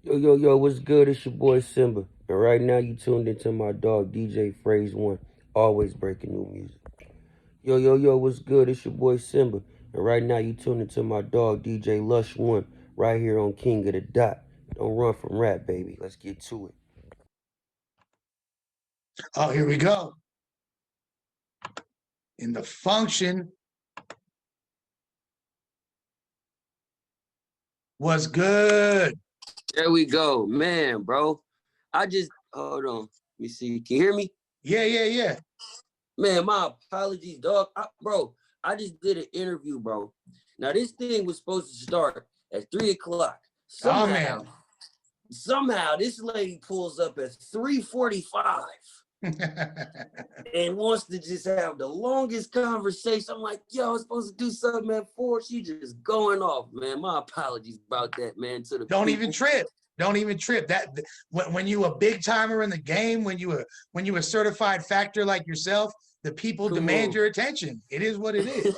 Yo, what's good? It's your boy SYMBA. And right now you tuned into my dog DJ FRAZE 1, always breaking new music. Yo, what's good? It's your boy SYMBA. And right now you tuned into my dog DJ Lush 1, right here on King of the Dot. Don't run from rap, baby. Let's get to it. Oh, here we go. In the function was good. There we go. Man, bro. Hold on. Let me see. Can you hear me? Yeah. Man, my apologies, dog. Bro, I just did an interview, bro. Now, this thing was supposed to start at 3 o'clock. Oh, man. Somehow, this lady pulls up at 3:45 and wants to just have the longest conversation. I'm like, yo, I was supposed to do something at 4. She just going off, man. My apologies about that, man. To the Don't people. even trip. Don't even trip. That when you a big timer in the game, when you a certified factor like yourself, the people demand your attention. It is what it is.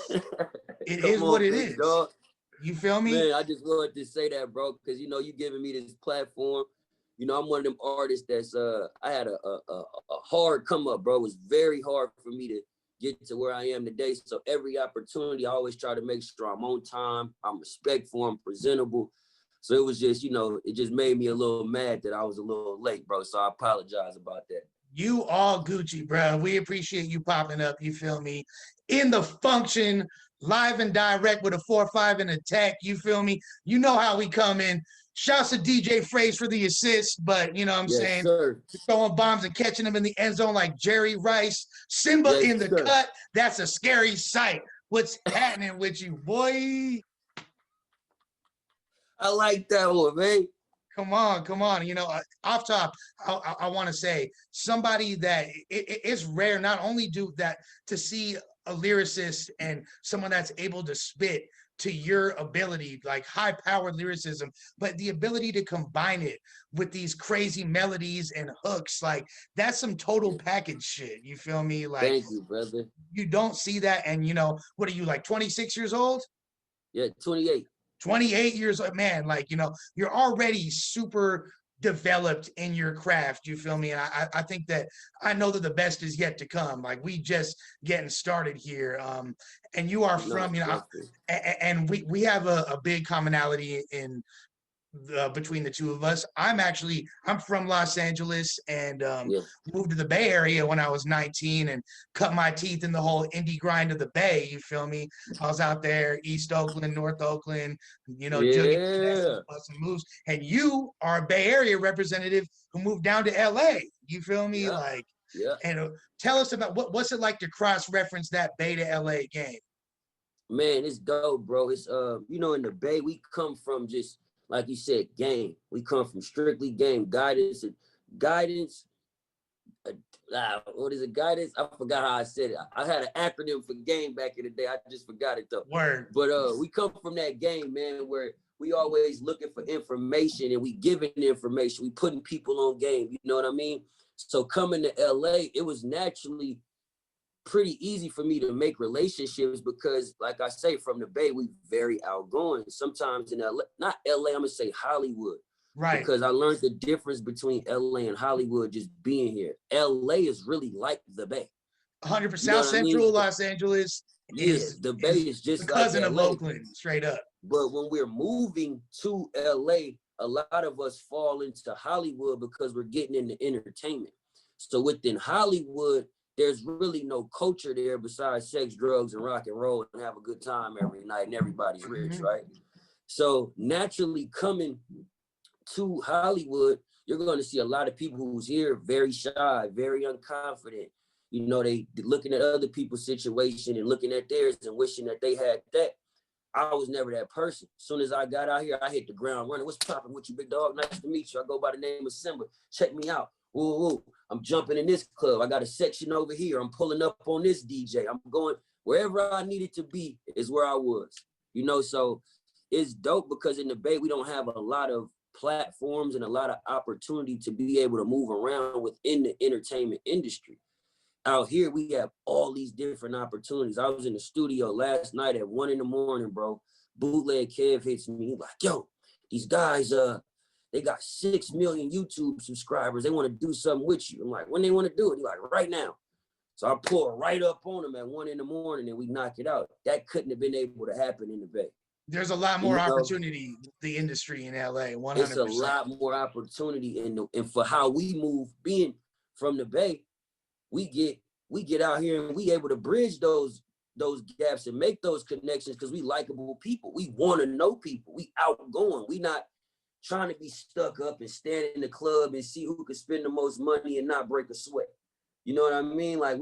It is what it is. Dog. You feel me? Man, I just wanted to say that, bro, because you know you giving me this platform. You know, I'm one of them artists that's I had a hard come up, bro. It was very hard for me to get to where I am today. So every opportunity, I always try to make sure I'm on time, I'm respectful, I'm presentable. So it was just, you know, it just made me a little mad that I was a little late, bro. So I apologize about that. You all Gucci, bro. We appreciate you popping up. You feel me? In the function, live and direct with a 4-5 in attack. You feel me? You know how we come in. Shouts to DJ FRAZE for the assist, but you know what I'm saying? Sir. Throwing bombs and catching them in the end zone like Jerry Rice. SYMBA in the cut. That's a scary sight. What's happening with you, boy? I like that one, man. Come on. You know, off top, I want to say somebody that it's rare not only do that to see a lyricist and someone that's able to spit to your ability, like high-powered lyricism, but the ability to combine it with these crazy melodies and hooks, like that's some total package shit. You feel me? Like, thank you, brother. You don't see that, and you know, what are you, like 26 years old? Yeah, 28. 28 years old, man, like, you know, you're already super developed in your craft. You feel me? And I think that I know that the best is yet to come. Like we just getting started here. And you are from, you know, and we have a big commonality in between the two of us. I'm from Los Angeles and moved to the Bay Area when I was 19 and cut my teeth in the whole indie grind of the Bay. You feel me? I was out there, East Oakland, North Oakland, you know, busting moves. And you are a Bay Area representative who moved down to LA. You feel me? And tell us about what's it like to cross-reference that Bay to LA game? Man, it's dope, bro. It's you know, in the Bay, we come from just like you said, game. We come from strictly game guidance. What is it? Guidance? I forgot how I said it. I had an acronym for game back in the day. I just forgot it though. Word. But we come from that game, man, where we always looking for information and we giving information. We putting people on game. You know what I mean? So coming to LA, it was naturally pretty easy for me to make relationships because, like I say, from the Bay, we very outgoing. Sometimes in LA, not LA, I'm gonna say Hollywood. Right. Because I learned the difference between LA and Hollywood just being here. LA is really like the Bay. 100%. South Central Los Angeles the Bay is just the cousin of Oakland, straight up. But when we're moving to LA, a lot of us fall into Hollywood because we're getting into entertainment. So within Hollywood, there's really no culture there besides sex, drugs, and rock and roll and have a good time every night and everybody's rich, right? So naturally coming to Hollywood, you're going to see a lot of people who's here very shy, very unconfident. You know, they looking at other people's situation and looking at theirs and wishing that they had that. I was never that person. As soon as I got out here, I hit the ground running. What's popping with you, big dog? Nice to meet you. I go by the name of SYMBA. Check me out. Ooh, I'm jumping in this club. I got a section over here. I'm pulling up on this DJ. I'm going wherever I needed to be is where I was. You know, so it's dope because in the Bay, we don't have a lot of platforms and a lot of opportunity to be able to move around within the entertainment industry. Out here, we have all these different opportunities. I was in the studio last night at 1 a.m, bro. Bootleg Kev hits me. He's like, yo, these guys, they got 6 million YouTube subscribers. They want to do something with you. I'm like, when they want to do it? He's like, right now. So I pull right up on them at 1 a.m. and we knock it out. That couldn't have been able to happen in the Bay. There's a lot more opportunity, the industry in LA, 100%. It's a lot more opportunity, and for how we move, being from the Bay, we get out here and we able to bridge those gaps and make those connections because we likable people. We want to know people. We outgoing. We not trying to be stuck up and stand in the club and see who can spend the most money and not break a sweat. You know what I mean? Like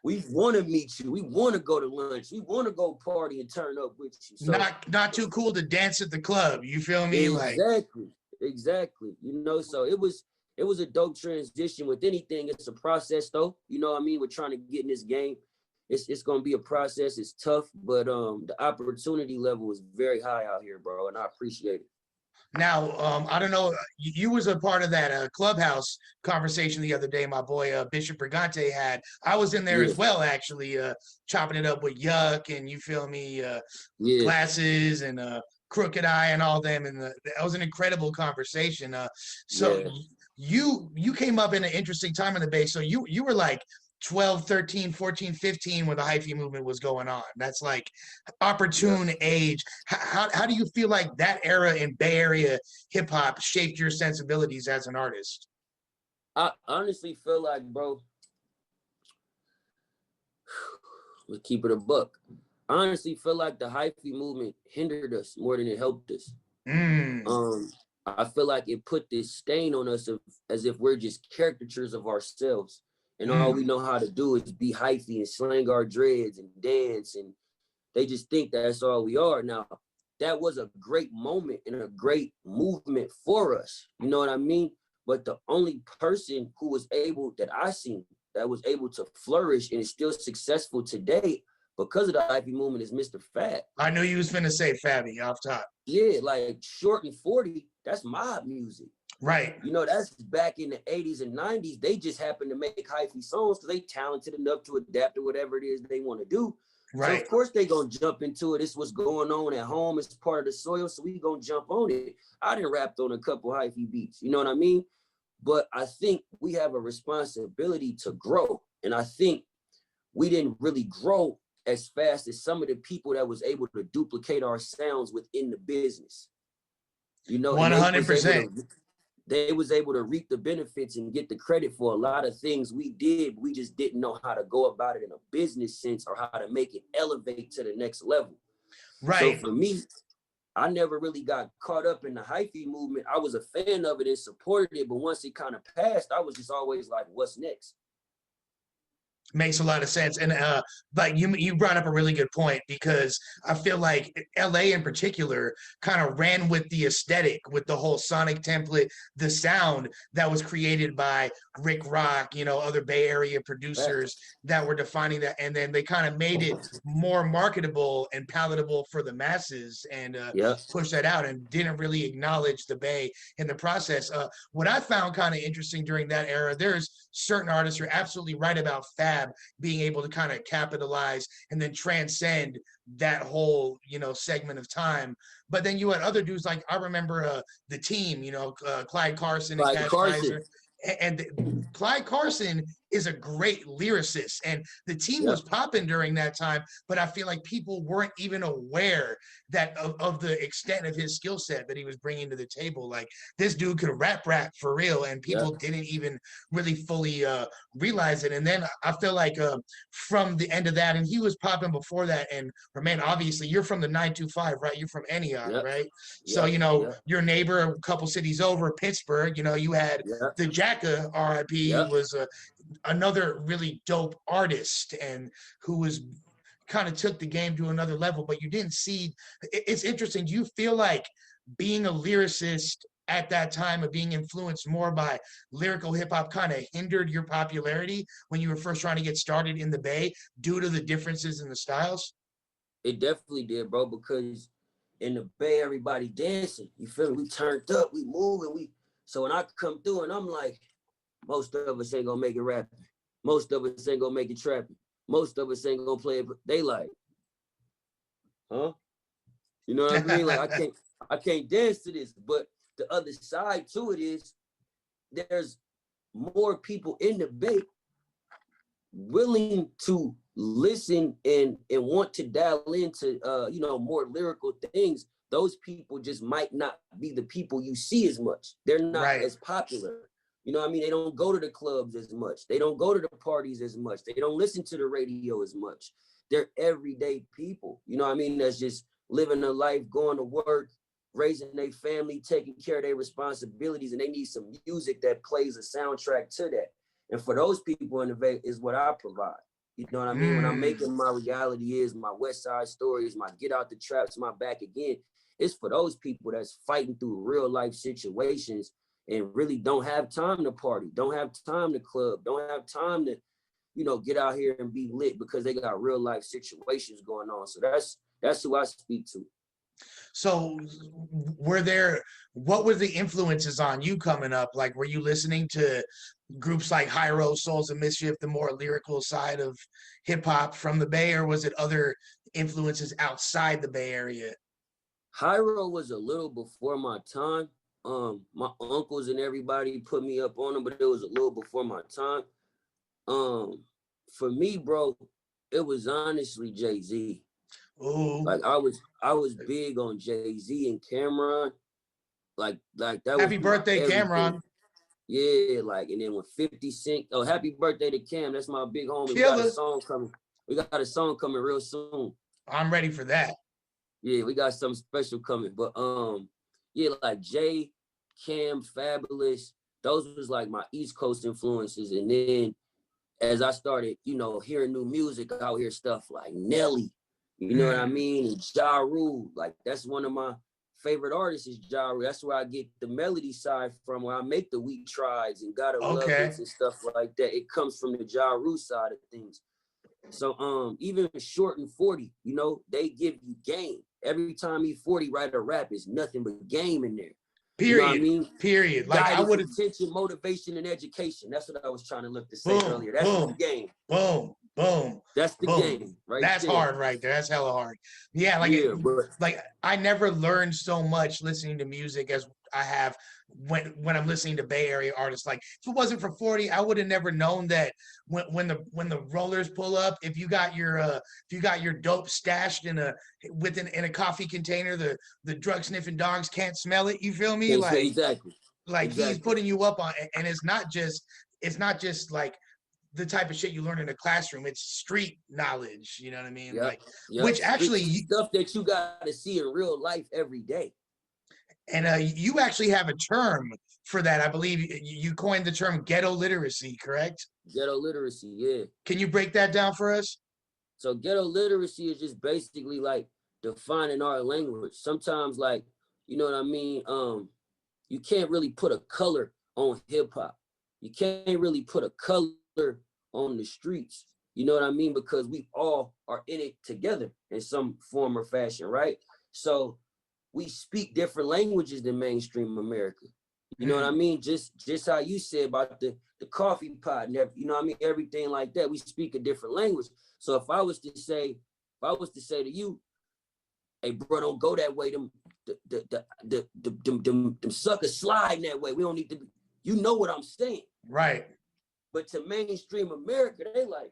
we want to meet you. We want to go to lunch. We want to go party and turn up with you. So, not too cool to dance at the club. You feel me? Exactly. You know, so it was a dope transition. With anything, it's a process though. You know what I mean? We're trying to get in this game. It's gonna be a process. It's tough, but the opportunity level is very high out here, bro, and I appreciate it. Now, I don't know, you was a part of that Clubhouse conversation the other day, my boy Bishop Brigante had. I was in there as well, actually, chopping it up with Yuck and you feel me, Glasses and Crooked Eye and all them, and that was an incredible conversation. You came up in an interesting time in the Bay, so you were like 12, 13, 14, 15 when the hyphy movement was going on. That's like opportune age. How do you feel like that era in Bay Area hip hop shaped your sensibilities as an artist? I honestly feel like, bro, let's keep it a buck. I honestly feel like the hyphy movement hindered us more than it helped us. I feel like it put this stain on us as if we're just caricatures of ourselves. And all we know how to do is be hyphy and slang our dreads and dance. And they just think that's all we are. Now, that was a great moment and a great movement for us. You know what I mean? But the only person who was able, that I seen, that was able to flourish and is still successful today because of the hyphy movement is Mr. Fab. I knew you was finna say Fabby off top. Yeah, like Short and 40, that's mob music. Right. You know, that's back in the 80s and 90s. They just happened to make hyphy songs because they talented enough to adapt to whatever it is they want to do. Right. So of course they gonna jump into it. It's what's going on at home. It's part of the soil, so we gonna jump on it. I done rapped on a couple hyphy beats, you know what I mean? But I think we have a responsibility to grow. And I think we didn't really grow as fast as some of the people that was able to duplicate our sounds within the business. You know, 100%. They was able to reap the benefits and get the credit for a lot of things we did. We just didn't know how to go about it in a business sense or how to make it elevate to the next level. Right. So for me, I never really got caught up in the hyphy movement. I was a fan of it and supported it, but once it kind of passed, I was just always like, what's next? Makes a lot of sense. And like you brought up a really good point, because I feel like LA in particular kind of ran with the aesthetic, with the whole sonic template, the sound that was created by Rick Rock, you know, other Bay Area producers that were defining that. And then they kind of made it more marketable and palatable for the masses and pushed that out and didn't really acknowledge the Bay in the process. What I found kind of interesting during that era, there's certain artists, you're absolutely right about Fab being able to kind of capitalize and then transcend that whole, you know, segment of time. But then you had other dudes, like I remember the Team, you know, Clyde Carson and Cash Kaiser. And Clyde Carson is a great lyricist, and the Team was popping during that time, but I feel like people weren't even aware that of the extent of his skill set that he was bringing to the table. Like, this dude could rap for real, and people didn't even really fully realize it. And then I feel like from the end of that, and he was popping before that, and man, obviously you're from the 925, right? You're from Antioch, right? So, you know, your neighbor a couple cities over, Pittsburgh, you know, you had the Jacka, R.I.P., was another really dope artist and who was kind of took the game to another level. But you didn't see, it's interesting, do you feel like being a lyricist at that time of being influenced more by lyrical hip-hop kind of hindered your popularity when you were first trying to get started in the Bay due to the differences in the styles? It definitely did, bro, because in the Bay, everybody dancing, you feel me? We turned up, we moving, so when I come through and I'm like, most of us ain't gonna make it rapping. Most of us ain't gonna make it trapping. Most of us ain't gonna play it. They like, huh? You know what I mean? Like, I can't dance to this. But the other side to it is there's more people in the Bay willing to listen and want to dial into you know, more lyrical things. Those people just might not be the people you see as much. They're not as popular. You know what I mean? They don't go to the clubs as much. They don't go to the parties as much. They don't listen to the radio as much. They're everyday people. You know what I mean? That's just living a life, going to work, raising their family, taking care of their responsibilities, and they need some music that plays a soundtrack to that. And for those people in the Bay is what I provide. You know what I mean? When I'm making my reality is my West Side Stories, my Get Out the Traps, my Back Again, it's for those people that's fighting through real life situations and really don't have time to party, don't have time to club, don't have time to, you know, get out here and be lit because they got real life situations going on. So that's who I speak to. So what were the influences on you coming up? Like, were you listening to groups like Hyro, Souls of Mischief, the more lyrical side of hip hop from the Bay, or was it other influences outside the Bay Area? Hyro was a little before my time. My uncles and everybody put me up on him, but it was a little before my time. For me, bro, it was honestly Jay-Z. Ooh. Like I was big on Jay-Z and Cameron. Like that was Happy birthday, everything. Cameron. Yeah, like, and then when 50 Cent, oh, happy birthday to Cam. That's my big homie. Killer. We got a song coming. We got a song coming real soon. I'm ready for that. Yeah, we got something special coming. But yeah, like Jay, Cam, Fabulous, those was like my East Coast influences. And then as I started, you know, hearing new music, I would hear stuff like Nelly, you know what I mean? And Ja Rule, like that's one of my favorite artists is Ja Rule. That's where I get the melody side from, where I make the Weak Tries and Gotta Love It and stuff like that. It comes from the Ja Rule side of things. So even Short and 40, you know, they give you game. Every time he 40 write a rap, is nothing but game in there. Period. You know what I mean? Period. Like guidance, I would attention, motivation, and education. That's what I was trying to look to say earlier. That's the game. Boom. Boom. That's the game, right? That's there. hard right there. That's hella hard. Yeah, like like I never learned so much listening to music as I have when I'm listening to Bay Area artists. Like if it wasn't for 40, I would have never known that when the rollers pull up, if you got your dope stashed in a coffee container, the drug sniffing dogs can't smell it. You feel me? Like exactly. Like he's putting you up on, and it's not just like the type of shit you learn in a classroom. It's street knowledge. You know what I mean? Like, which actually stuff that you got to see in real life every day. And you actually have a term for that. I believe you coined the term ghetto literacy, correct? Ghetto literacy, yeah. Can you break that down for us? So ghetto literacy is just basically like defining our language. Sometimes, like, you know what I mean? You can't really put a color on hip hop. You can't really put a color on the streets. You know what I mean? Because we all are in it together in some form or fashion, right? So we speak different languages than mainstream America. You know what I mean? Just how you said about the coffee pot and you know what I mean? Everything like that. We speak a different language. So if I was to say to you, hey bro, don't go that way. Them suckers sliding that way. We don't need to be, you know what I'm saying. Right. But to mainstream America, they like,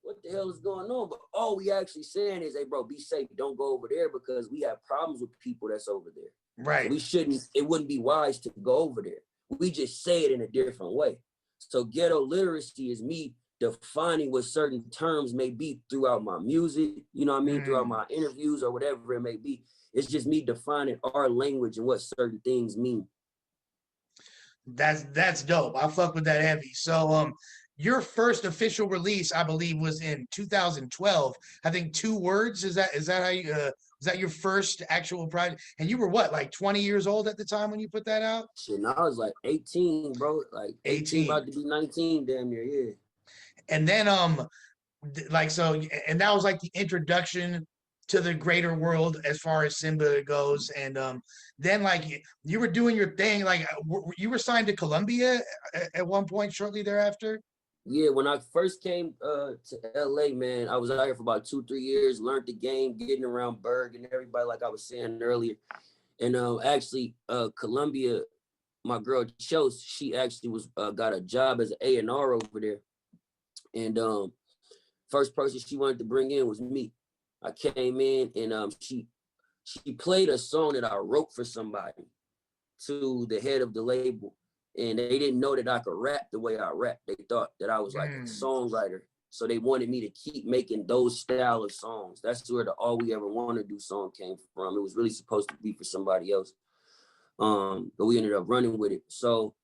what the hell is going on? But all we actually saying is, hey, bro, be safe. Don't go over there because we have problems with people that's over there. Right. So it wouldn't be wise to go over there. We just say it in a different way. So ghetto literacy is me defining what certain terms may be throughout my music, you know what I mean, throughout my interviews or whatever it may be. It's just me defining our language and what certain things mean. That's dope. I fuck with that heavy. So your first official release, I believe, was in 2012. I think 2 Words. Is that how you was that your first actual project? And you were what, like 20 years old at the time when you put that out? Shit, I was like 18, bro. Like 18, about to be 19 damn near, yeah. And then like so, and that was like the introduction to the greater world as far as SYMBA goes. And then like you were doing your thing, like you were signed to Columbia at one point shortly thereafter. Yeah, when I first came to LA, man, I was out here for about 2-3 years, learned the game, getting around Berg and everybody, like I was saying earlier. And actually, Columbia, my girl Chelsea, she actually was got a job as an A&R over there. And first person she wanted to bring in was me. I came in and she played a song that I wrote for somebody to the head of the label. And they didn't know that I could rap the way I rap. They thought that I was like a songwriter. So they wanted me to keep making those style of songs. That's where the All We Ever Want to Do song came from. It was really supposed to be for somebody else. But we ended up running with it. So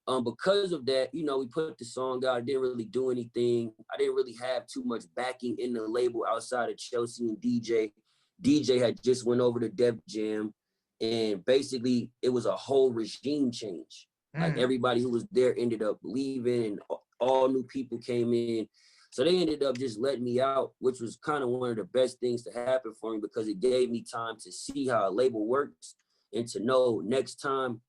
because of that, you know, we put the song out. I didn't really do anything. I didn't really have too much backing in the label outside of Chelsea and DJ. DJ had just went over to Def Jam, and basically it was a whole regime change. Like everybody who was there ended up leaving, and all new people came in. So they ended up just letting me out, which was kind of one of the best things to happen for me because it gave me time to see how a label works and to know next time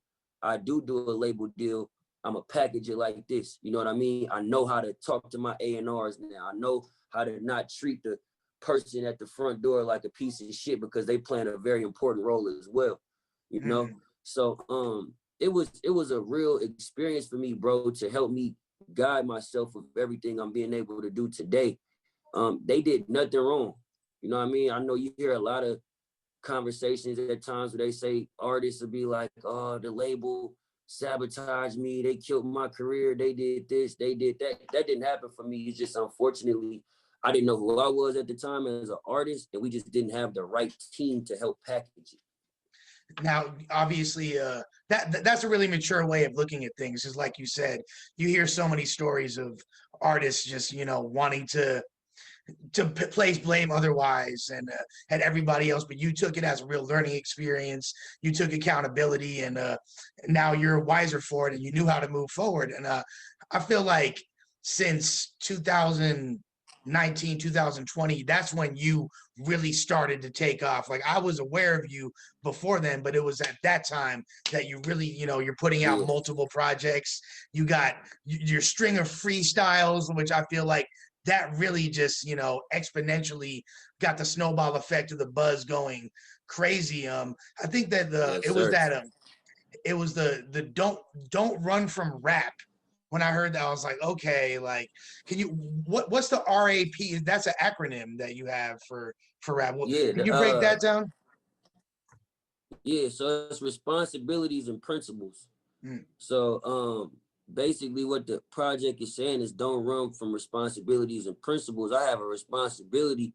I do a label deal, I'm gonna package it like this. You know what I mean? I know how to talk to my A&Rs now. I know how to not treat the person at the front door like a piece of shit because they playing a very important role as well. You know? So it was a real experience for me, bro, to help me guide myself with everything I'm being able to do today. They did nothing wrong. You know what I mean? I know you hear a lot of conversations at times where they say artists will be like, oh, the label sabotaged me, they killed my career, they did this, they did that. That didn't happen for me. It's just unfortunately I didn't know who I was at the time as an artist, and we just didn't have the right team to help package it. Now, obviously, that's a really mature way of looking at things. Is like you said, you hear so many stories of artists just, you know, wanting to place blame otherwise and everybody else, but you took it as a real learning experience. You took accountability, and now you're wiser for it, and you knew how to move forward. And I feel like since 2019, 2020, that's when you really started to take off. Like, I was aware of you before then, but it was at that time that you really, you know, you're putting out multiple projects. You got your string of freestyles, which I feel like that really just, you know, exponentially got the snowball effect of the buzz going crazy. I think that it was the don't run from rap. When I heard that, I was like, okay, like, can you what's the RAP? That's an acronym that you have for rap. Can you break that down? Yeah, so it's responsibilities and principles. So basically what the project is saying is don't run from responsibilities and principles. I have a responsibility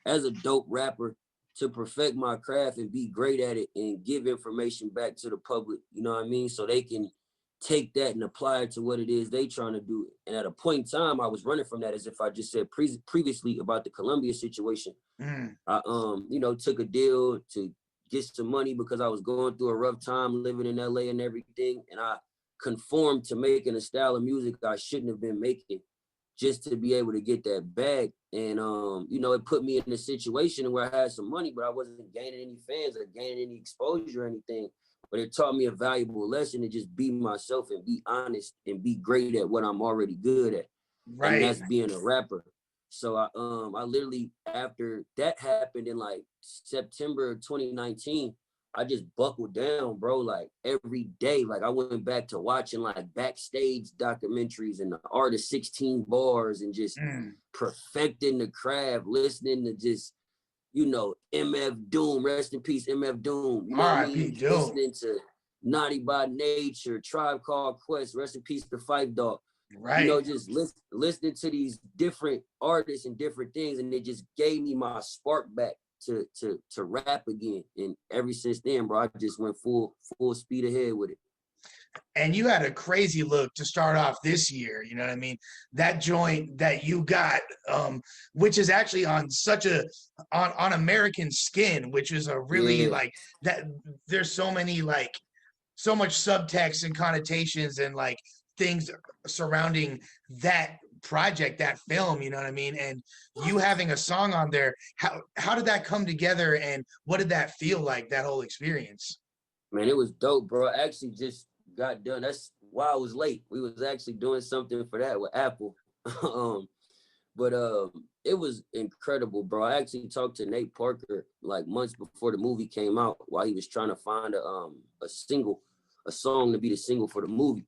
as a dope rapper to perfect my craft and be great at it and give information back to the public, you know what I mean? So they can take that and apply it to what it is they trying to do. And at a point in time, I was running from that, as if I just said previously about the Columbia situation. I you know, took a deal to get some money because I was going through a rough time living in LA and everything. And I conformed to making a style of music I shouldn't have been making just to be able to get that bag. And you know, it put me in a situation where I had some money, but I wasn't gaining any fans or gaining any exposure or anything. But it taught me a valuable lesson to just be myself and be honest and be great at what I'm already good at. Right. And that's being a rapper. So I literally, after that happened in like September 2019, I just buckled down, bro, like every day. Like I went back to watching like backstage documentaries and the art of 16 bars and just perfecting the craft, listening to just, you know, MF Doom, rest in peace, MF Doom. You know what I mean? Listening to Naughty by Nature, Tribe Called Quest, rest in peace, the Fight Dog. Right. You know, just listening to these different artists and different things, and it just gave me my spark back to rap again. And ever since then, bro, I just went full speed ahead with it. And you had a crazy look to start off this year, you know what I mean? That joint that you got, which is actually on such a on American Skin, which is a really like that. There's so many like so much subtext and connotations and like things surrounding that project, that film, you know what I mean? And you having a song on there, how did that come together and what did that feel like, that whole experience? Man, it was dope, bro. I actually just got done. That's why I was late. We was actually doing something for that with Apple. But it was incredible, bro. I actually talked to Nate Parker like months before the movie came out while he was trying to find a song to be the single for the movie.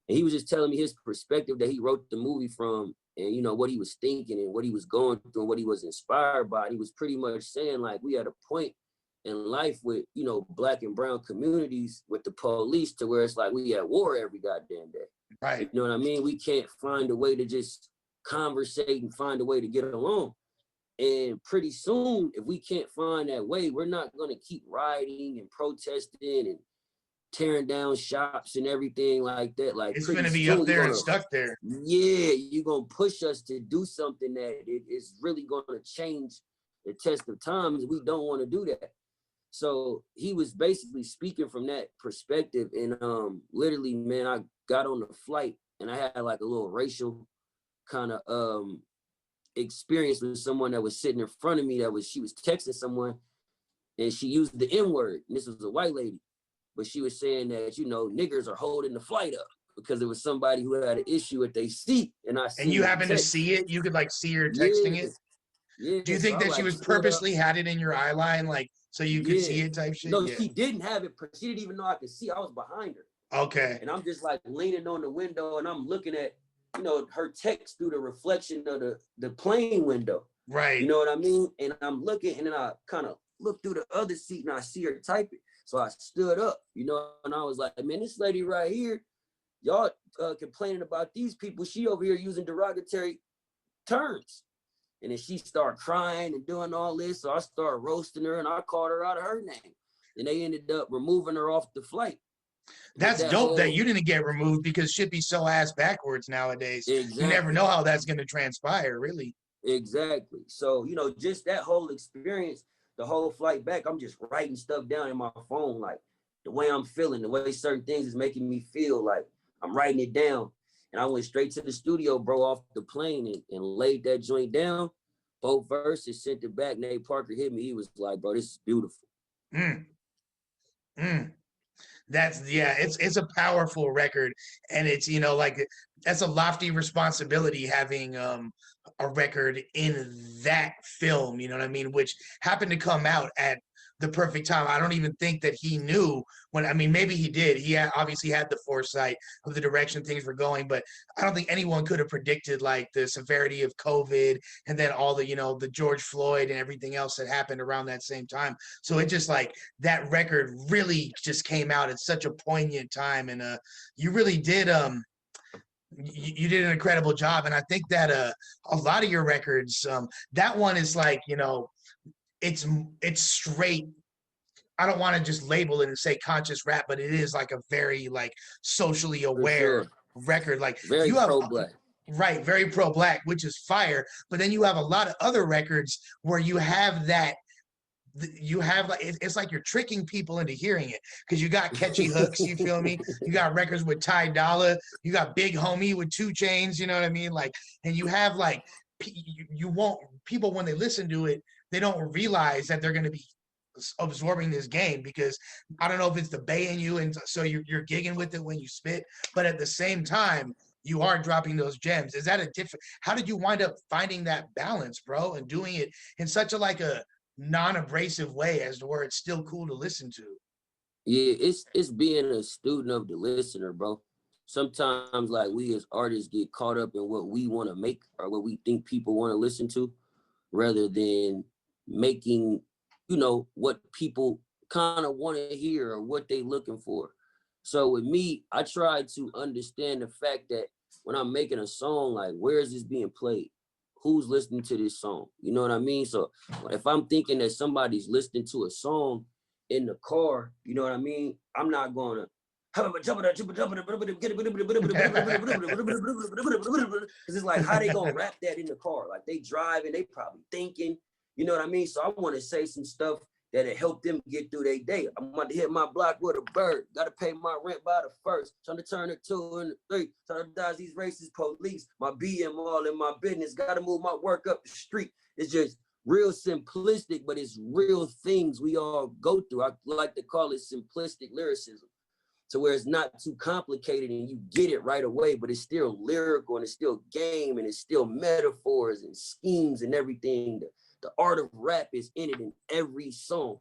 And he was just telling me his perspective that he wrote the movie from, and you know what he was thinking and what he was going through and what he was inspired by. And he was pretty much saying like we had a point in life with, you know, Black and brown communities with the police to where it's like we at war every goddamn day. Right. You know what I mean? We can't find a way to just conversate and find a way to get along. And pretty soon, if we can't find that way, we're not going to keep rioting and protesting and tearing down shops and everything like that. Like it's going to be up there and stuck there. Yeah, you're going to push us to do something that it is really going to change the test of times. We don't want to do that. So he was basically speaking from that perspective. And literally, man, I got on the flight and I had like a little racial kind of experience with someone that was sitting in front of me. She was texting someone and she used the N-word. And this was a white lady, but she was saying that, you know, niggers are holding the flight up because it was somebody who had an issue with their seat. And you happened to see it? You could like see her texting it? Yeah. Do you think that she was purposely had it in your eye line, like so you could see it type shit? No, she didn't have it. She didn't even know I could see. I was behind her. Okay. And I'm just like leaning on the window and I'm looking at, you know, her text through the reflection of the plane window. Right. You know what I mean? And I'm looking and then I kind of look through the other seat and I see her type it. So I stood up, you know, and I was like, man, this lady right here, y'all complaining about these people. She over here using derogatory terms. And then she started crying and doing all this. So I started roasting her and I called her out of her name. And they ended up removing her off the flight. That's dope that you didn't get removed because shit be so ass backwards nowadays. Exactly. You never know how that's going to transpire, really. Exactly. So, you know, just that whole experience, the whole flight back, I'm just writing stuff down in my phone, like the way I'm feeling, the way certain things is making me feel, like I'm writing it down. And I went straight to the studio, bro, off the plane and laid that joint down. Both verses, sent it back. Nate Parker hit me. He was like, bro, this is beautiful. That's, yeah, it's a powerful record. And it's, you know, like that's a lofty responsibility having a record in that film, you know what I mean, which happened to come out at the perfect time. I don't even think that he knew when, I mean, maybe he did. He obviously had the foresight of the direction things were going, but I don't think anyone could have predicted like the severity of COVID and then all the, you know, the George Floyd and everything else that happened around that same time. So it just like that record really just came out at such a poignant time. And you really did, you did an incredible job. And I think that a lot of your records, that one is like, you know, it's straight. I don't want to just label it and say conscious rap, but it is like a very like socially aware record. Like very you have pro-black. Right, very pro-black, which is fire. But then you have a lot of other records where you have that. You have like it's like you're tricking people into hearing it because you got catchy hooks. You feel me? You got records with Ty Dolla. You got Big Homie with 2 Chainz. You know what I mean? Like, and you have like you won't people when they listen to it, they don't realize that they're going to be absorbing this game because I don't know if it's the bay in you and so you're gigging with it when you spit, but at the same time you are dropping those gems. Is that a different? How did you wind up finding that balance, bro, and doing it in such a like a non-abrasive way as to where it's still cool to listen to? Yeah, it's being a student of the listener, bro. Sometimes like we as artists get caught up in what we want to make or what we think people want to listen to rather than making, you know, what people kind of want to hear or what they looking for. So with me, I try to understand the fact that when I'm making a song, like where is this being played? Who's listening to this song? You know what I mean? So if I'm thinking that somebody's listening to a song in the car, you know what I mean? I'm not going to because it's like, how they gonna rap that in the car? Like they driving, they probably thinking, you know what I mean? So I want to say some stuff that'll help them get through their day. I'm about to hit my block with a bird. Got to pay my rent by the first. Trying to turn it 2 and 3. Trying to dodge these racist police. My BM all in my business. Got to move my work up the street. It's just real simplistic, but it's real things we all go through. I like to call it simplistic lyricism. to where it's not too complicated and you get it right away, but it's still lyrical and it's still game and it's still metaphors and schemes and everything. The art of rap is in it in every song.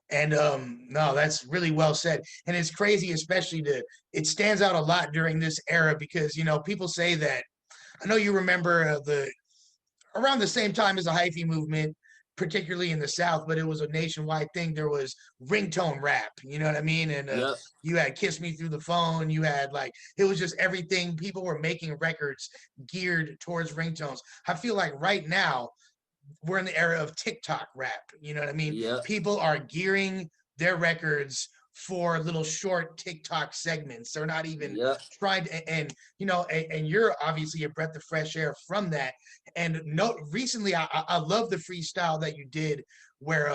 And no, that's really well said. And it's crazy, especially it stands out a lot during this era because, you know, people say that, I know you remember around the same time as the hyphy movement, particularly in the South, but it was a nationwide thing. There was ringtone rap, you know what I mean? And Yep. you had Kiss Me Through the Phone. You had like, it was just everything. People were making records geared towards ringtones. I feel like right now, we're in the era of TikTok rap. You know what I mean? Yep. People are gearing their records for little short TikTok segments. They're not even Yep. trying to, and you know, and you're obviously a breath of fresh air from that. And recently I love the freestyle that you did where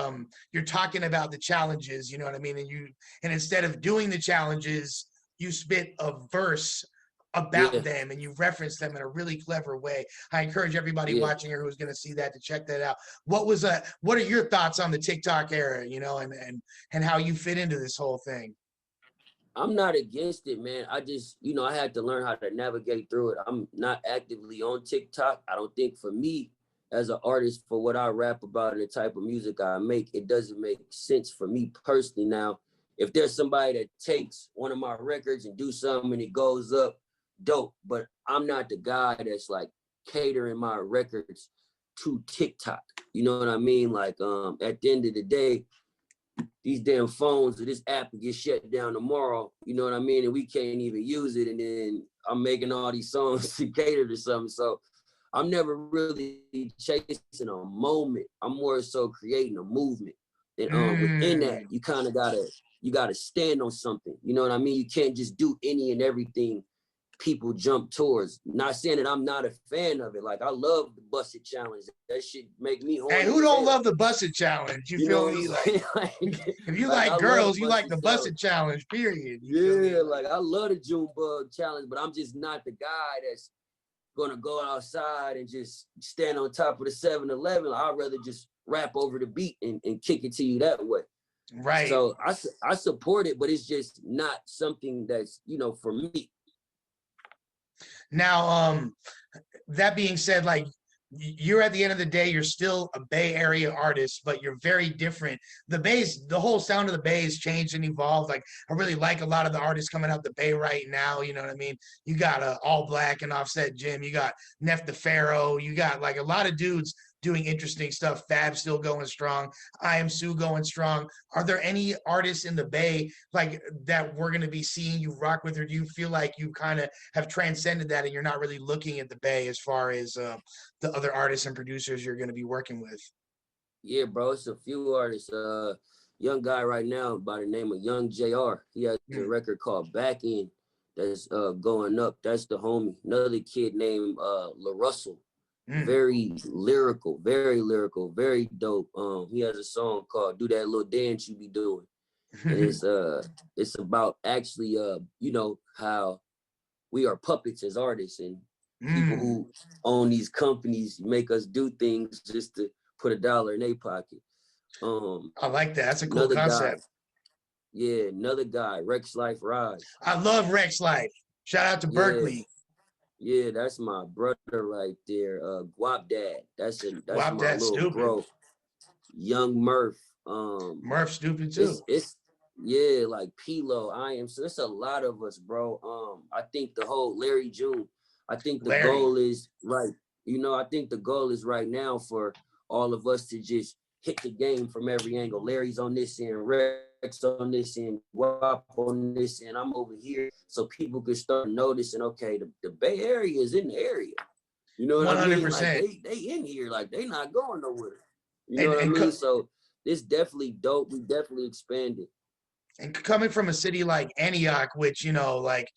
you're talking about the challenges, you know what I mean? And instead of doing the challenges, you spit a verse about them and you reference them in a really clever way. I encourage everybody watching here who's going to see that to check that out. What are your thoughts on the TikTok era, you know, and how you fit into this whole thing? I'm not against it, man. I just, you know, I had to learn how to navigate through it. I'm not actively on TikTok. I don't think for me as an artist, for what I rap about and the type of music I make, it doesn't make sense for me personally. Now, if there's somebody that takes one of my records and do something and it goes up, dope, but I'm not the guy that's like catering my records to TikTok. You know what I mean? Like at the end of the day, these damn phones or this app will get shut down tomorrow, you know what I mean? And we can't even use it. And then I'm making all these songs to cater to something. So I'm never really chasing a moment. I'm more so creating a movement. And within that, you kind of gotta stand on something. You know what I mean? You can't just do any and everything people jump towards. Not saying that I'm not a fan of it. Like I love the busted challenge. That shit make me horny. Hey, who don't love the busted challenge? You feel me? Like, if you like girls, you like the busted challenge, period. Yeah, like I love the Junebug challenge, but I'm just not the guy that's gonna go outside and just stand on top of the 7-Eleven. I'd rather just rap over the beat and kick it to you that way. Right. So I support it, but it's just not something that's, you know, for me. Now, that being said, like you're at the end of the day, you're still a Bay Area artist, but you're very different. The whole sound of the Bay has changed and evolved. Like I really like a lot of the artists coming out the Bay right now. You know what I mean? You got All Black and Offset Jim. You got Neff the Pharaoh. You got like a lot of dudes doing interesting stuff. Fab still going strong. I Am Sue going strong. Are there any artists in the Bay like that we're going to be seeing you rock with, or do you feel like you kind of have transcended that and you're not really looking at the Bay as far as the other artists and producers you're going to be working with? Yeah, bro, it's a few artists. Young guy right now by the name of Young JR. He has a record called Back End that's going up. That's the homie. Another kid named La Russell. Very lyrical, very dope. He has a song called Do That Little Dance You Be Doing. And it's about actually you know, how we are puppets as artists and people who own these companies make us do things just to put $1 in their pocket. I like that. That's a cool concept. Another guy, Rex Life Rise. I love Rex Life. Shout out to Berkeley. Yeah, that's my brother right there. Guap Dad. That's my little stupid. Bro. Young Murph. Murph stupid too. It's like P-Lo, I Am. So it's a lot of us, bro. I think the whole Larry June. I think the goal is right. You know, I think the goal is right now for all of us to just hit the game from every angle. Larry's on this end, Rex on this end, Guap on this end. I'm over here, so people can start noticing. Okay, the Bay Area is in the area. You know what 100%. I mean? Like they in here, like they not going nowhere. You know what I mean? So it's definitely dope. We definitely expanded. And coming from a city like Antioch, which, you know, like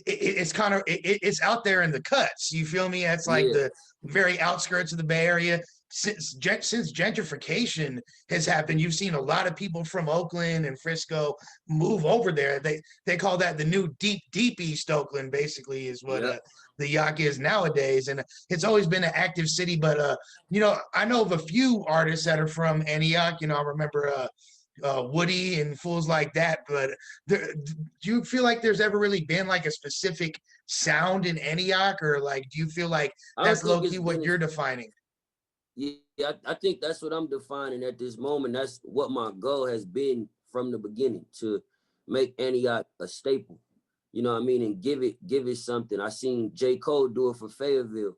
it's kind of, it's out there in the cuts. You feel me? It's like the very outskirts of the Bay Area. Since gentrification has happened, you've seen a lot of people from Oakland and Frisco move over there. They call that the new deep East Oakland, basically, is what the Yacht is nowadays. And it's always been an active city. But, you know, I know of a few artists that are from Antioch. You know, I remember Woody and fools like that. But do you feel like there's ever really been like a specific sound in Antioch, or like do you feel like I don't that's think low it's key what been you're defining? Yeah, I think that's what I'm defining at this moment. That's what my goal has been from the beginning, to make Antioch a staple. You know what I mean? And give it something. I seen J. Cole do it for Fayetteville.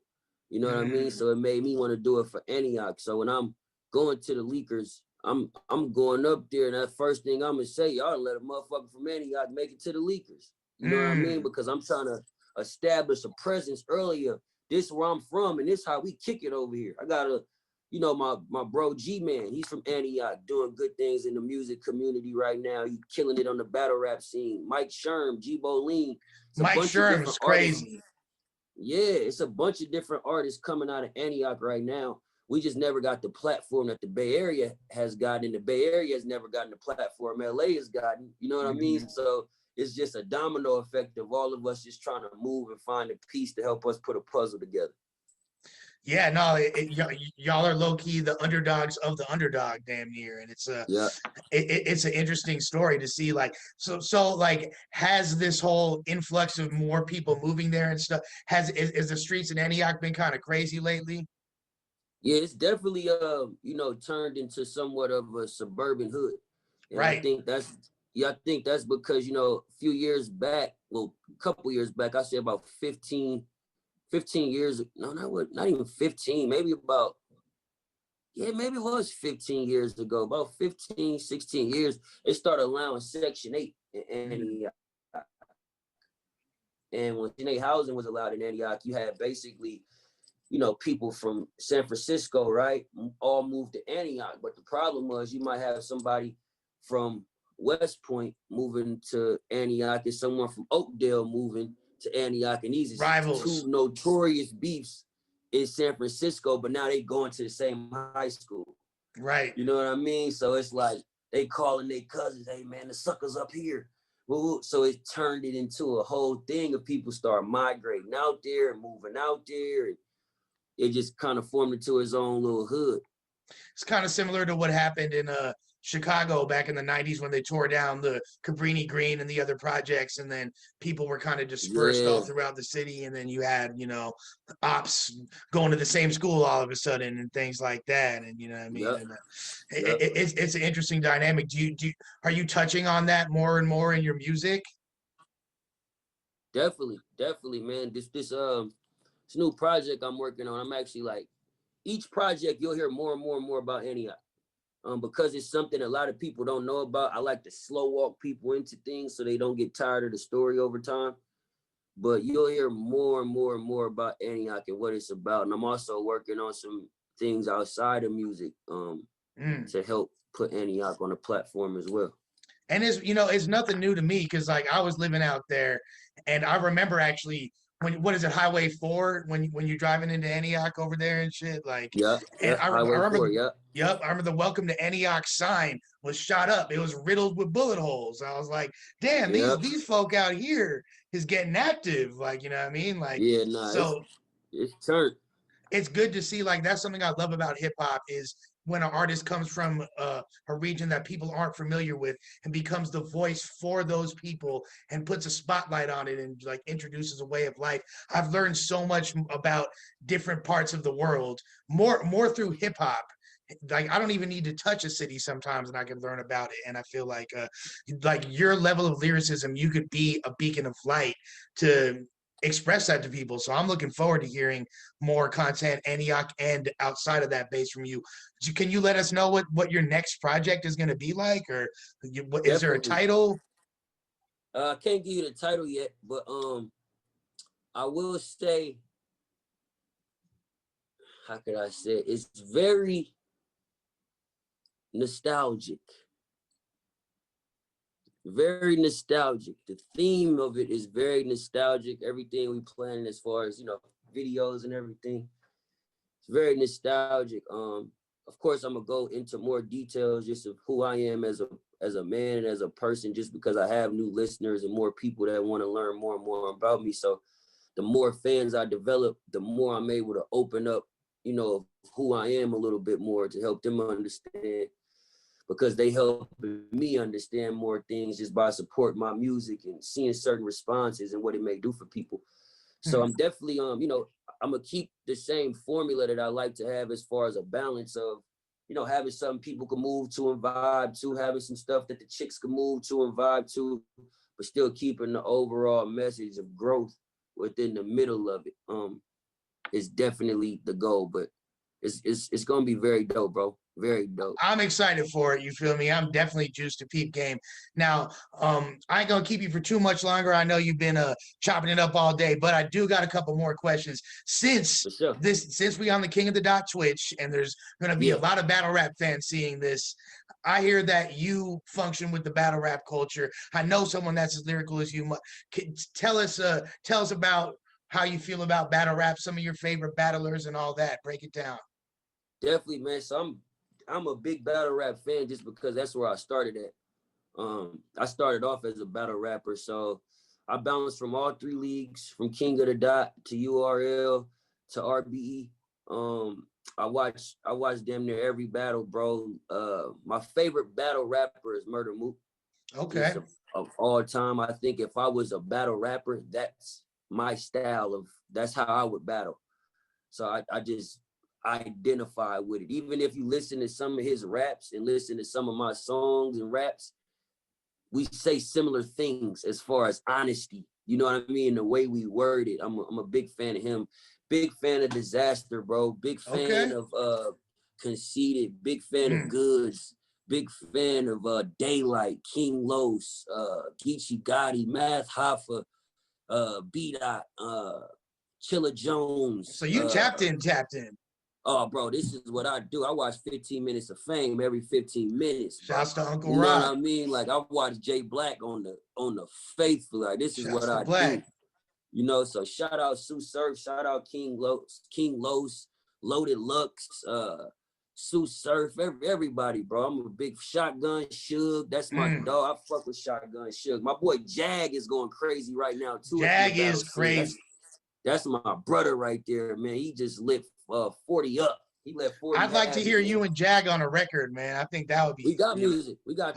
You know what I mean? Mm, So it made me want to do it for Antioch. So when I'm going to the leakers, I'm going up there, and that first thing I'm gonna say, y'all let a motherfucker from Antioch make it to the leakers. You know what I mean? mm. Because I'm trying to establish a presence earlier. This is where I'm from, and this how we kick it over here. I got my bro G-Man, he's from Antioch, doing good things in the music community right now. He's killing it on the battle rap scene. Mike Sherm, G Bolin. It's a Mike bunch of Sherm's different artists. crazy. Yeah, it's a bunch of different artists coming out of Antioch right now. We just never got the platform that the Bay Area has gotten, and the Bay Area has never gotten the platform LA has gotten. You know what I mean? So it's just a domino effect of all of us just trying to move and find a piece to help us put a puzzle together. Yeah, no, y'all are low key the underdogs of the underdog, damn near, and Yeah. it's an interesting story to see. Like, so like, has this whole influx of more people moving there and stuff, is the streets in Antioch been kind of crazy lately? Yeah, it's definitely turned into somewhat of a suburban hood. And Right. I think that's because, a few years back, well, a couple years back, I say about 15 years, no, not even 15, maybe it was 15 years ago, about 15, 16 years, they started allowing Section 8 in Antioch. And when Section 8 housing was allowed in Antioch, you had basically people from San Francisco, right, all moved to Antioch. But the problem was you might have somebody from West Point moving to Antioch and someone from Oakdale moving to Antioch. And these is two Rivals. notorious beefs in San Francisco, but now they going to the same high school. Right. You know what I mean? So it's like they calling their cousins, hey man, the suckers up here. So it turned it into a whole thing of people start migrating out there and moving out there. And it just kind of formed into its own little hood. It's kind of similar to what happened in Chicago back in the 90s when they tore down the Cabrini Green and the other projects, and then people were kind of dispersed all Yeah. throughout the city, and then you had, ops going to the same school all of a sudden and things like that, and you know what I mean? Yep. And Yep. it's an interesting dynamic. Are you touching on that more and more in your music? Definitely, man. This new project I'm working on, I'm actually like, each project you'll hear more and more and more about Antioch. Because it's something a lot of people don't know about. I like to slow walk people into things so they don't get tired of the story over time. But you'll hear more and more and more about Antioch and what it's about. And I'm also working on some things outside of music Mm. to help put Antioch on a platform as well. And it's nothing new to me because like I was living out there, and I remember actually when what is it, Highway 4, when you're driving into Antioch over there and shit, like, Yeah, and yeah, I Highway remember, 4, yeah. yep, I remember the Welcome to Antioch sign was shot up. It was riddled with bullet holes. I was like, damn, Yeah, these folk out here is getting active, like, you know what I mean? Like, yeah, nah, so it's turned. it's good to see. Like, that's something I love about hip hop is when an artist comes from a region that people aren't familiar with and becomes the voice for those people and puts a spotlight on it and like introduces a way of life. I've learned so much about different parts of the world, more through hip hop. Like, I don't even need to touch a city sometimes and I can learn about it. And I feel like your level of lyricism, you could be a beacon of light to express that to people. So I'm looking forward to hearing more content, Antioch and outside of that base from you. Can you let us know what your next project is going to be like, or is there a Definitely. title? I can't give you the title yet, but I will say, how could I say it? It's very nostalgic. Very nostalgic. The theme of it is very nostalgic. Everything we planning as far as, videos and everything. It's very nostalgic. Of course I'm gonna go into more details just of who I am as a man and as a person, just because I have new listeners and more people that want to learn more and more about me. So the more fans I develop, the more I'm able to open up, who I am a little bit more to help them understand. because they help me understand more things just by supporting my music and seeing certain responses and what it may do for people. So I'm definitely, you know, I'm gonna keep the same formula that I like to have as far as a balance of, you know, having something people can move to and vibe to, having some stuff that the chicks can move to and vibe to, but still keeping the overall message of growth within the middle of it. Is definitely the goal, but it's gonna be very dope, bro. Very dope. I'm excited for it. You feel me? I'm definitely juiced to peep game. Now, I ain't gonna keep you for too much longer. I know you've been chopping it up all day, but I do got a couple more questions. For sure. Since we on the King of the Dot Twitch, and there's gonna be a lot of battle rap fans seeing this, I hear that you function with the battle rap culture. I know someone that's as lyrical as you. Tell us about how you feel about battle rap, some of your favorite battlers, and all that. Break it down. Definitely, man. So I'm a big battle rap fan just because that's where I started at. I started off as a battle rapper, so I bounced from all three leagues, from King of the Dot to URL to RBE. I watched damn near every battle, bro. My favorite battle rapper is Murder Mook. Okay. Of all time, I think if I was a battle rapper, that's my style of, that's how I would battle. So I just identify with it. Even if you listen to some of his raps and listen to some of my songs and raps, we say similar things as far as honesty. You know what I mean? The way we word it. I'm a big fan of him. Big fan of Disaster, bro. Big fan of Conceited. Big fan of Goods. Big fan of Daylight, King Los, Geechee Gotti, Math Hoffa, B-Dot, Chilla Jones. So you tapped in. Oh, bro, this is what I do. I watch 15 Minutes of Fame every 15 minutes. Shouts to Uncle You know Rock. what I mean? Like I watch Jay Black on the Faithful. Like this is what I Black. do. You know, so shout out Sue Surf, shout out King Los, Loaded Lux, Sue Surf, everybody, bro. I'm a big Shotgun Suge. That's my dog. I fuck with Shotgun Suge. My boy Jag is going crazy right now too. Jag is crazy. That's my brother right there, man. He just lit 40 up. He let 40. I'd like to hear you and Jag on a record, man. I think that would be. We got music. We got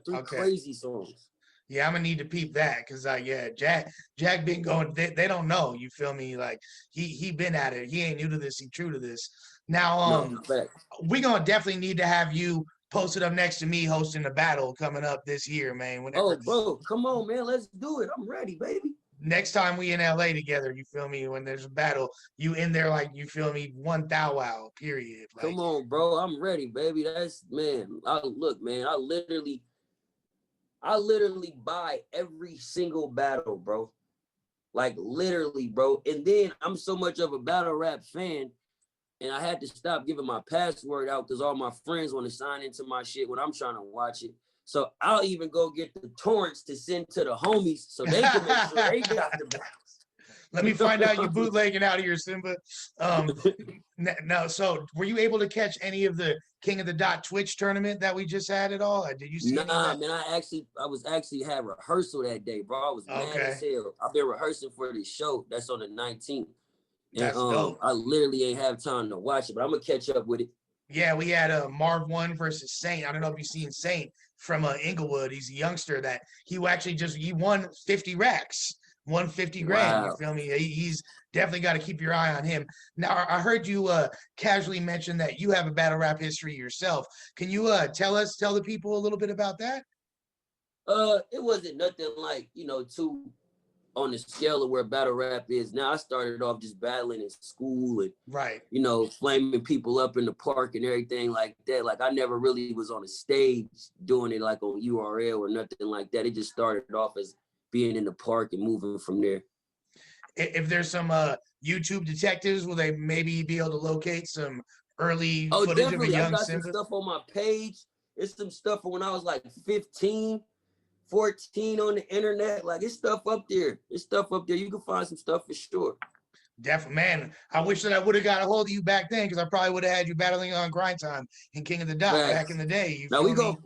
three crazy songs. Yeah, I'm gonna need to peep that because Jag been going. They don't know. You feel me? Like he been at it. He ain't new to this. He true to this. Now, we gonna definitely need to have you posted up next to me hosting the battle coming up this year, man. Oh, bro, come on, man. Let's do it. I'm ready, baby. Next time we in LA together, you feel me? When there's a battle, you in there like, you feel me? One thou wow, period. Like, come on, bro. I'm ready, baby. That's, man. I literally buy every single battle, bro. Like literally, bro. And then I'm so much of a battle rap fan, and I had to stop giving my password out because all my friends want to sign into my shit when I'm trying to watch it. So I'll even go get the torrents to send to the homies so they can make sure they got the battles. Let me find out you bootlegging out of here, Simba. No, so were you able to catch any of the King of the Dot Twitch tournament that we just had at all? Did you see? Nah, man. I was actually had rehearsal that day, bro. I was mad as hell. I've been rehearsing for this show that's on the 19th. That's dope. I literally ain't have time to watch it, but I'm gonna catch up with it. Yeah, we had Marv 1 versus Saint. I don't know if you've seen Saint from Inglewood. He's a youngster that he won 50 racks, won 50 grand. You feel me? He's definitely got to keep your eye on him. Now, I heard you casually mention that you have a battle rap history yourself. Can you tell the people a little bit about that? It wasn't nothing like, too on the scale of where battle rap is now. I started off just battling in school and flaming people up in the park and everything like that. Like I never really was on a stage doing it like on URL or nothing like that. It just started off as being in the park and moving from there. If there's some YouTube detectives, will they maybe be able to locate some early footage definitely. of a young I got Simba? some stuff on my page. It's some stuff from when I was like 15, 14 on the internet. Like it's stuff up there. You can find some stuff for sure. Definitely, man. I wish that I would have got a hold of you back then, because I probably would have had you battling on Grind Time and King of the Dot back in the day. Now we go.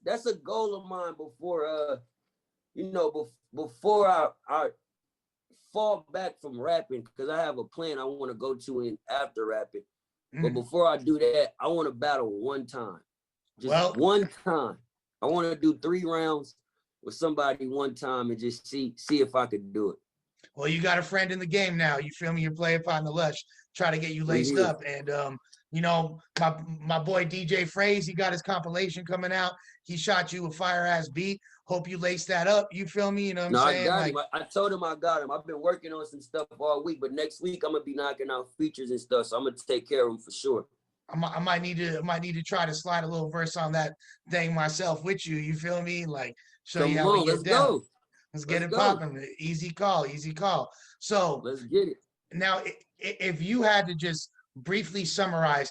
That's a goal of mine before before I fall back from rapping, because I have a plan I want to go to in after rapping. But before I do that, I want to battle one time. Just Well, one time. I want to do 3 rounds with somebody one time and just see if I could do it. well, you got a friend in the game now. You feel me? Your player partner Lush try to get you We laced here. up. And you know, my boy DJ FRAZE, he got his compilation coming out. He shot you a fire ass beat. Hope you lace that up. You feel me? You know what I'm No, I saying? got Like, him. I told him I got him. I've been working on some stuff all week, but next week I'm gonna be knocking out features and stuff. So I'm gonna take care of him for sure. I might need to try to slide a little verse on that thing myself with you. You feel me? Like, show you Come how we on, get let's down. go. Let's get Let's it go. popping. Easy call, easy call. So Let's get it. now, if you had to just briefly summarize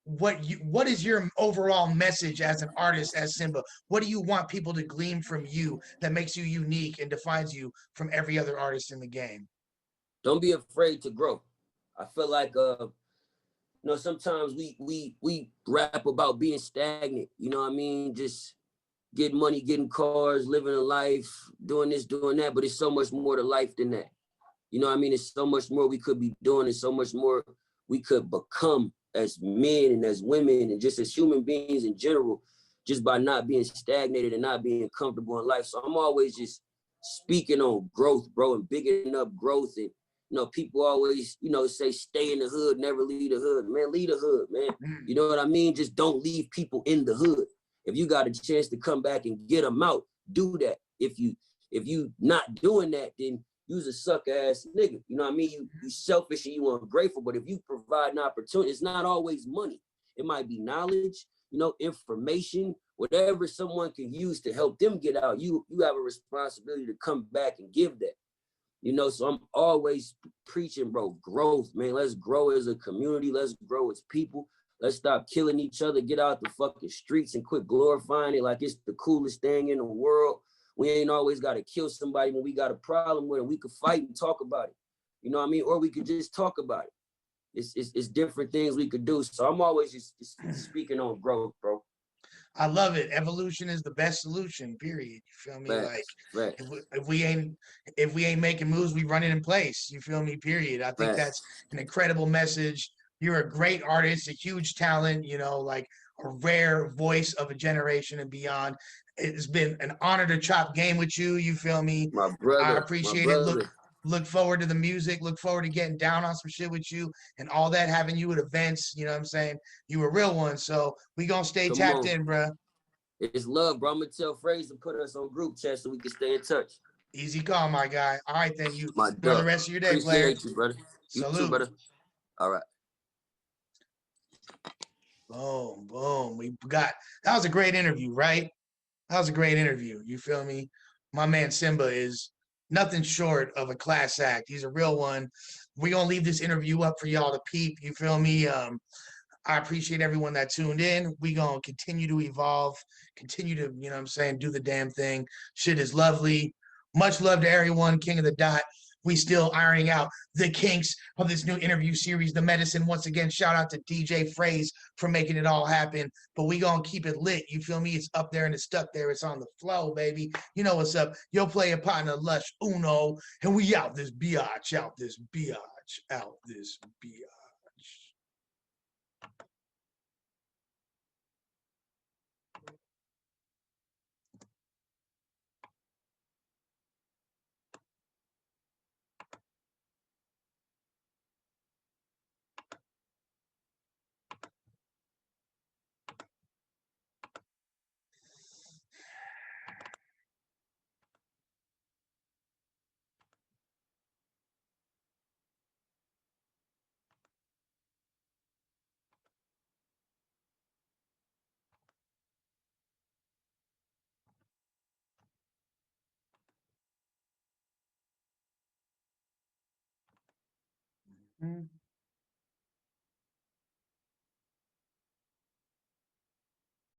what is your overall message as an artist, as SYMBA? What do you want people to glean from you that makes you unique and defines you from every other artist in the game? Don't be afraid to grow. I feel like sometimes we rap about being stagnant. You know what I mean? Just getting money, getting cars, living a life, doing this, doing that. But it's so much more to life than that. You know what I mean? It's so much more we could be doing, and so much more we could become as men and as women and just as human beings in general, just by not being stagnated and not being comfortable in life. So I'm always just speaking on growth, bro, and bigging up growth. And people always, say stay in the hood, never leave the hood. Man, leave the hood, man. Mm. You know what I mean? Just don't leave people in the hood. If you got a chance to come back and get them out, do that. If you not doing that, then you's a suck ass nigga. You know what I mean? You selfish and you ungrateful, but if you provide an opportunity, it's not always money. It might be knowledge, information, whatever someone can use to help them get out. You have a responsibility to come back and give that. So I'm always preaching, bro, growth, man. Let's grow as a community. Let's grow as people. Let's stop killing each other. Get out the fucking streets and quit glorifying it like it's the coolest thing in the world. We ain't always got to kill somebody when we got a problem with it. We could fight and talk about it. You know what I mean? Or we could just talk about it. It's different things we could do. So I'm always just speaking on growth, bro. I love it. Evolution is the best solution. Period. You feel me? Like, Facts, if we ain't making moves, we run it in place. You feel me? Period. I think that's facts. an incredible message. You're a great artist, a huge talent. You know, like a rare voice of a generation and beyond. It's been an honor to chop game with you. You feel me? My I brother, my appreciate it. brother. Look forward to the music. Look forward to getting down on some shit with you and all that. Having you at events. You know what I'm saying? You a real one. So we gonna stay Come tapped on. in, bro. It's love, bro. I'm gonna tell FRAZE to put us on group chat so we can stay in touch. Easy call, my guy. All right, then you My enjoy the duck. rest of your day, player. Appreciate you, brother. You too, Salute. brother. All right. Boom, boom. We got that was a great interview, right? That was a great interview. You feel me? My man SYMBA is nothing short of a class act. He's a real one. We're gonna leave this interview up for y'all to peep. You feel me? I appreciate everyone that tuned in. We gonna continue to evolve, continue to, you know what I'm saying, do the damn thing. Shit is lovely. Much love to everyone, King of the Dot. We still ironing out the kinks of this new interview series, The Medicine. Once again, shout out to DJ FRAZE for making it all happen. But we gonna keep it lit. You feel me? It's up there and it's stuck there. It's on the flow, baby. You know what's up. Yo, play a partner, Lush Uno, and we out this biatch, out this biatch, out this biatch. Mm-hmm.